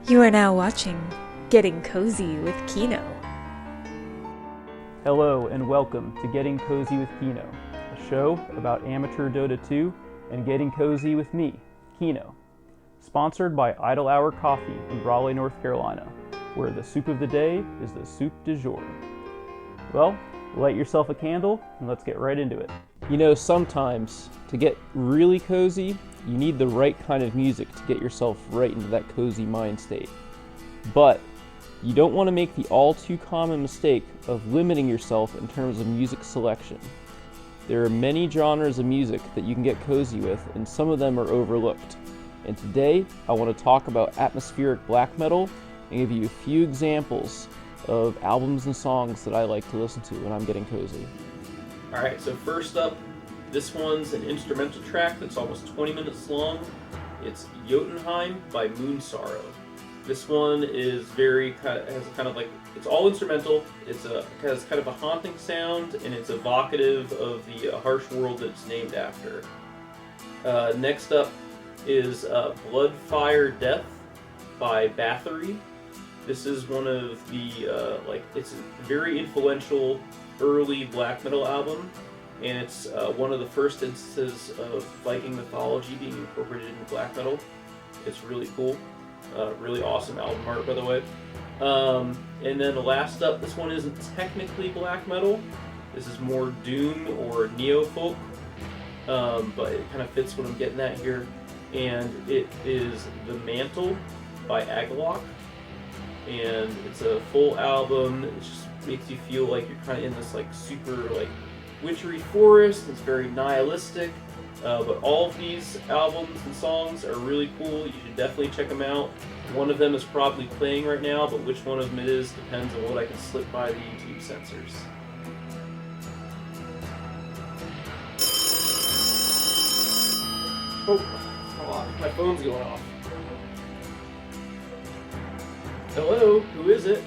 You are now watching Getting Cozy with Kino. Hello and welcome to Getting Cozy with Kino, a show about amateur Dota 2 and getting cozy with me, Kino. Sponsored by Idle Hour Coffee in Raleigh, North Carolina, where the soup of the day is the soup du jour. Well, light yourself a candle and let's get right into it. You know, sometimes to get really cozy, you need the right kind of music to get yourself right into that cozy mind state. But you don't want to make the all too common mistake of limiting yourself in terms of music selection. There are many genres of music that you can get cozy with, and some of them are overlooked. And today, I want to talk about atmospheric black metal and give you a few examples of albums and songs that I like to listen to when I'm getting cozy. Alright, so first up, this one's an instrumental track that's almost 20 minutes long. It's Jotunheim by Moonsorrow. This one is it's all instrumental. It has kind of a haunting sound, and it's evocative of the harsh world that it's named after. Next up is Blood, Fire, Death by Bathory. This is one of the, it's a very influential early black metal album, and it's one of the first instances of Viking mythology being incorporated into black metal. It's really cool. Really awesome album art, by the way. And then last up, this one isn't technically black metal. This is more doom or neo-folk, but it kind of fits what I'm getting at here. And it is The Mantle by Agalloch. And it's a full album. It just makes you feel like you're kind of in this super wintry forest. It's very nihilistic. But all of these albums and songs are really cool. You should definitely check them out. One of them is probably playing right now, but which one of them it is depends on what I can slip by the YouTube censors. Oh, hold on. My phone's going off. Hello, who is it?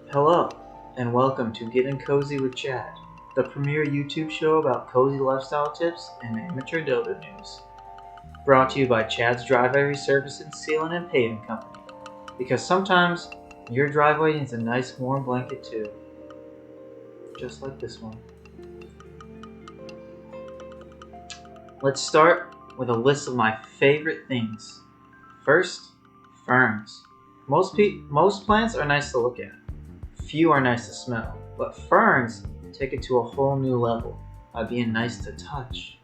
Hello, and welcome to Getting Cozy with Chad, the premier YouTube show about cozy lifestyle tips and amateur Dota news. Brought to you by Chad's Driveway Resurfacing, Sealing, and Paving Company. Because sometimes your driveway needs a nice warm blanket too. Just like this one. Let's start with a list of my favorite things. First, ferns. Most plants are nice to look at. Few are nice to smell, but ferns take it to a whole new level by being nice to touch.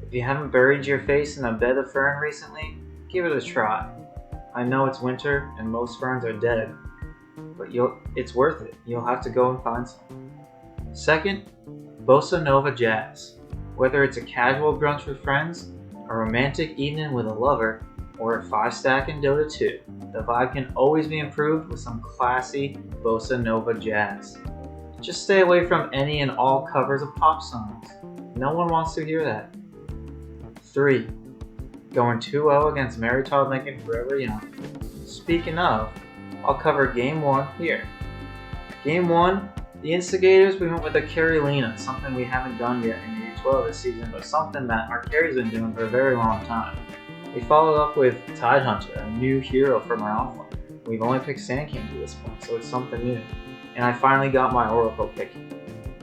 If you haven't buried your face in a bed of fern recently, give it a try. I know it's winter and most ferns are dead, but it's worth it. You'll have to go and find some. Second, bossa nova jazz. Whether it's a casual brunch with friends, a romantic evening with a lover, or a 5-stack in Dota 2, the vibe can always be improved with some classy bossa nova jazz. Just stay away from any and all covers of pop songs. No one wants to hear that. 3. Going 2-0 against Mary Todd Lincoln Forever Young. Speaking of, I'll cover Game 1 here. Game 1, the instigators, we went with a Carolina, something we haven't done yet in U12 this season, but something that our carry's been doing for a very long time. We followed up with Tidehunter, a new hero from our offline. We've only picked Sand King to this point, so it's something new. And I finally got my Oracle pick.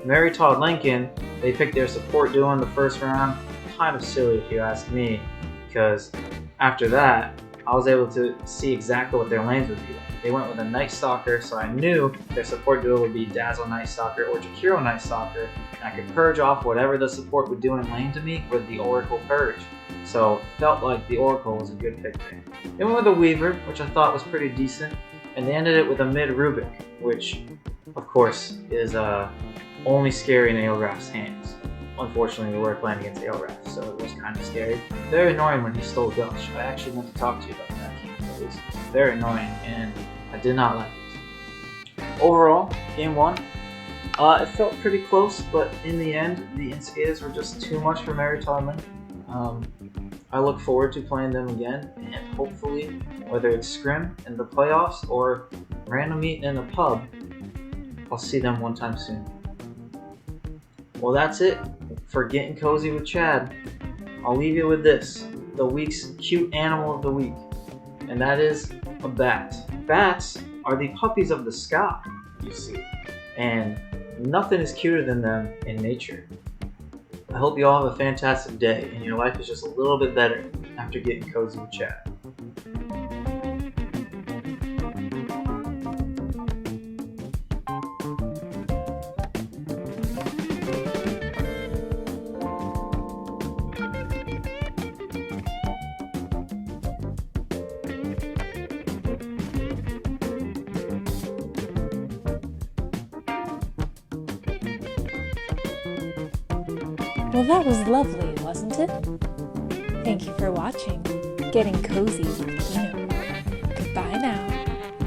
Mary Todd Lincoln, they picked their support duo in the first round. Kind of silly if you ask me, because after that, I was able to see exactly what their lanes would be like. They went with a Night Stalker, so I knew their support duo would be Dazzle Night Stalker or Jakiro Night Stalker, and I could purge off whatever the support would do in lane to me with the Oracle Purge. So felt like the Oracle was a good pick there. They went with a Weaver, which I thought was pretty decent, and they ended it with a mid Rubik, which of course is only scary in Aelgraf's hands. Unfortunately, we were playing against Aelgraf, so it was kind of scary. Very annoying when he stole Gush. I actually meant to talk to you about that. It was very annoying, and I did not like it. Overall, Game 1, it felt pretty close, but in the end, the Instigators were just too much for Mary Todd Lincoln. I look forward to playing them again, and hopefully, whether it's Scrim in the playoffs or random meeting in a pub, I'll see them one time soon. Well, that's it for Getting Cozy with Chad. I'll leave you with this, the week's cute animal of the week, and that is a bat. Bats are the puppies of the sky, you see, and nothing is cuter than them in nature. I hope you all have a fantastic day and your life is just a little bit better after Getting Cozy with Chad. Well, that was lovely, wasn't it? Thank you for watching Getting Cozy with Kino. Goodbye now.